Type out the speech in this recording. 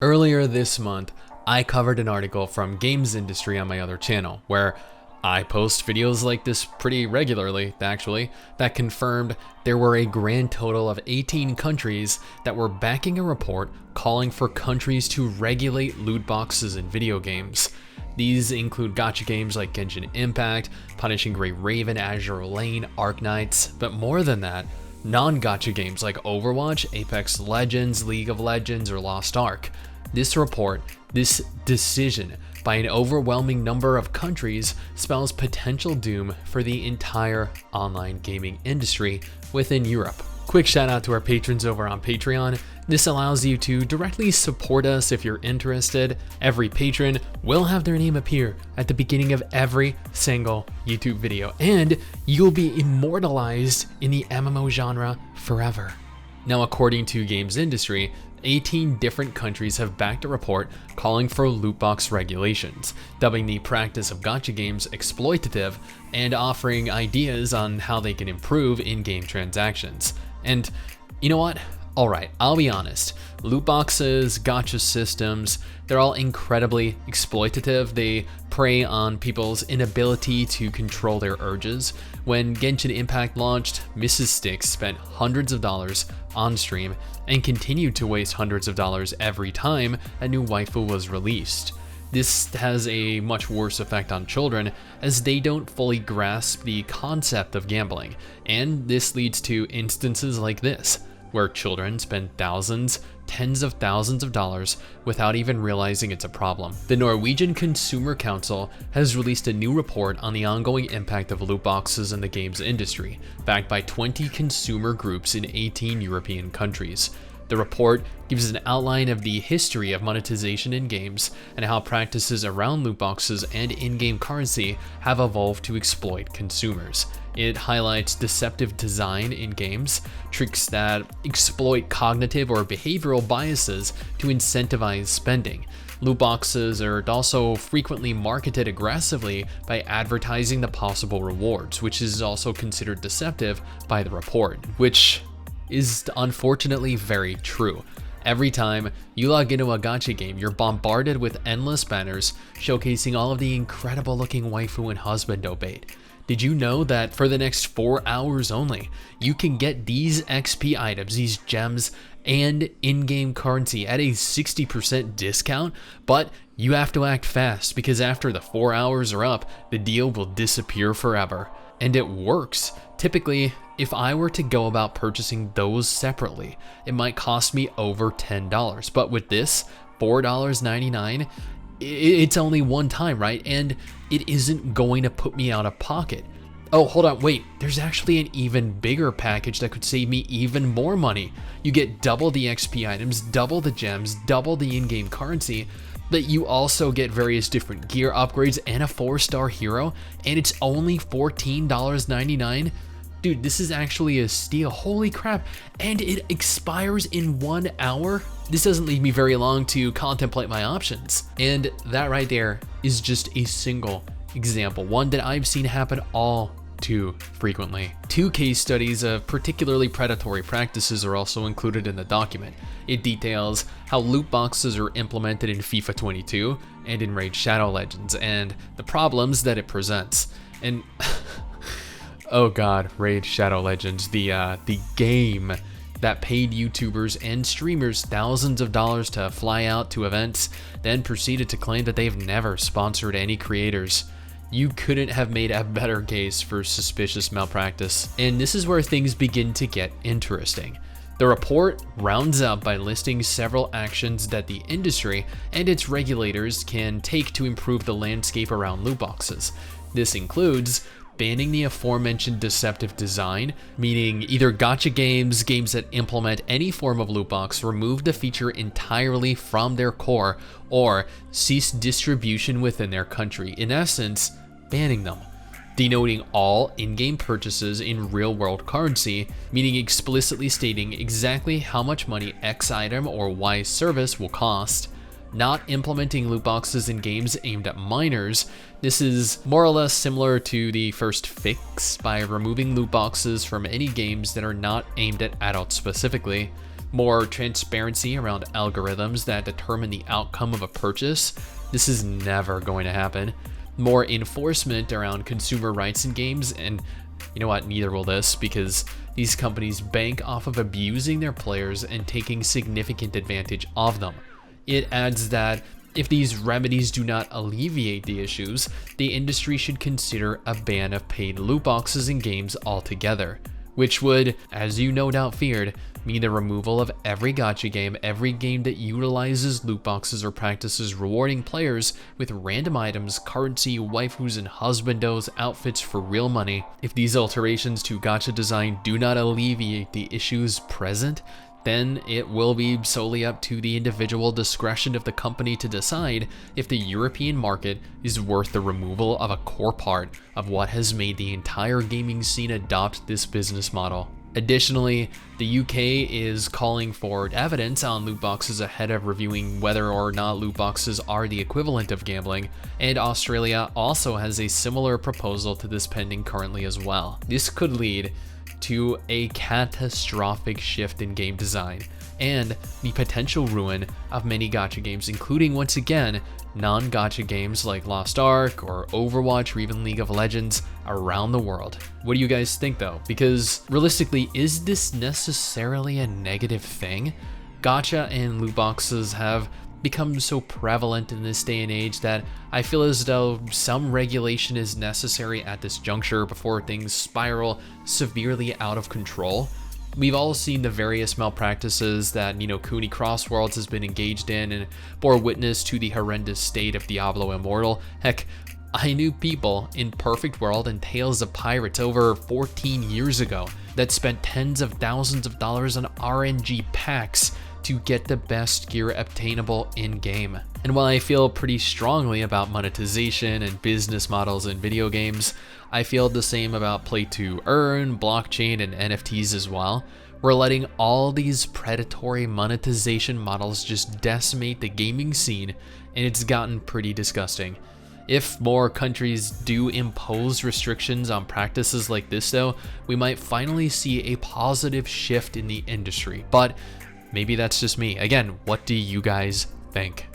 Earlier this month, I covered an article from Games Industry on my other channel, where I post videos like this pretty regularly, actually, that confirmed there were a grand total of 18 countries that were backing a report calling for countries to regulate loot boxes in video games. These include gacha games like Genshin Impact, Punishing Gray Raven, Azure Lane, Arknights, but more than that, non-gacha games like Overwatch, Apex Legends, League of Legends, or Lost Ark. This report, this decision by an overwhelming number of countries spells potential doom for the entire online gaming industry within Europe. Quick shout out to our patrons over on Patreon. This allows you to directly support us if you're interested. Every patron will have their name appear at the beginning of every single YouTube video, and you'll be immortalized in the MMO genre forever. Now, according to Games Industry, 18 different countries have backed a report calling for loot box regulations, dubbing the practice of gacha games exploitative and offering ideas on how they can improve in-game transactions. And you know what? Alright, I'll be honest, loot boxes, gacha systems, they're all incredibly exploitative. They prey on people's inability to control their urges. When Genshin Impact launched, MRSSSTIX spent hundreds of dollars on stream and continued to waste hundreds of dollars every time a new waifu was released. This has a much worse effect on children as they don't fully grasp the concept of gambling, and this leads to instances like this, where children spend thousands, tens of thousands of dollars without even realizing it's a problem. The Norwegian Consumer Council has released a new report on the ongoing impact of loot boxes in the games industry, backed by 20 consumer groups in 18 European countries. The report gives an outline of the history of monetization in games and how practices around loot boxes and in-game currency have evolved to exploit consumers. It highlights deceptive design in games, tricks that exploit cognitive or behavioral biases to incentivize spending. Loot boxes are also frequently marketed aggressively by advertising the possible rewards, which is also considered deceptive by the report, which is unfortunately very true. Every time you log into a gacha game, you're bombarded with endless banners showcasing all of the incredible looking waifu and husbando bait. Did you know that for the next 4 hours only, you can get these XP items, these gems, and in-game currency at a 60% discount? But you have to act fast because after the 4 hours are up, the deal will disappear forever. And it works. Typically, if I were to go about purchasing those separately, it might cost me over $10. But with this, $4.99, it's only one time, right? And it isn't going to put me out of pocket. Oh, hold on, wait, there's actually an even bigger package that could save me even more money. You get double the XP items, double the gems, double the in-game currency, but you also get various different gear upgrades and a 4-star hero, and it's only $14.99. Dude, this is actually a steal. Holy crap. And it expires in 1 hour? This doesn't leave me very long to contemplate my options. And that right there is just a single example, one that I've seen happen all too frequently. 2 case studies of particularly predatory practices are also included in the document. It details how loot boxes are implemented in FIFA 22 and in Raid Shadow Legends, and the problems that it presents. And oh god, Raid Shadow Legends, the game that paid YouTubers and streamers thousands of dollars to fly out to events, then proceeded to claim that they've never sponsored any creators. You couldn't have made a better case for suspicious malpractice. And this is where things begin to get interesting. The report rounds up by listing several actions that the industry and its regulators can take to improve the landscape around loot boxes. This includes banning the aforementioned deceptive design, meaning either gacha games, games that implement any form of loot box, remove the feature entirely from their core, or cease distribution within their country. In essence, banning them. Denoting all in-game purchases in real-world currency, meaning explicitly stating exactly how much money X item or Y service will cost. Not implementing loot boxes in games aimed at minors. This is more or less similar to the first fix by removing loot boxes from any games that are not aimed at adults specifically. more transparency around algorithms that determine the outcome of a purchase. This is never going to happen. More enforcement around consumer rights in games, and you know what, neither will this, because these companies bank off of abusing their players and taking significant advantage of them. It adds that if these remedies do not alleviate the issues, the industry should consider a ban of paid loot boxes in games altogether, which would, as you no doubt feared, mean the removal of every gacha game, every game that utilizes loot boxes or practices rewarding players with random items, currency, waifus, and husbandos, outfits for real money. If these alterations to gacha design do not alleviate the issues present, then it will be solely up to the individual discretion of the company to decide if the European market is worth the removal of a core part of what has made the entire gaming scene adopt this business model. Additionally, the UK is calling for evidence on loot boxes ahead of reviewing whether or not loot boxes are the equivalent of gambling, and Australia also has a similar proposal to this pending currently as well. This could lead to a catastrophic shift in game design and the potential ruin of many gacha games, including, once again, non-gacha games like Lost Ark or Overwatch or even League of Legends around the world. What do you guys think though? Because realistically, is this necessarily a negative thing? Gacha and loot boxes have become so prevalent in this day and age that I feel as though some regulation is necessary at this juncture before things spiral severely out of control. We've all seen the various malpractices that Cooney Crossworlds has been engaged in and bore witness to the horrendous state of Diablo Immortal. Heck, I knew people in Perfect World and Tales of Pirates over 14 years ago that spent tens of thousands of dollars on RNG packs to get the best gear obtainable in-game. And while I feel pretty strongly about monetization and business models in video games, I feel the same about play to earn, blockchain, and NFTs as well. We're letting all these predatory monetization models just decimate the gaming scene, and it's gotten pretty disgusting. If more countries do impose restrictions on practices like this though, we might finally see a positive shift in the industry. But maybe that's just me. Again, what do you guys think?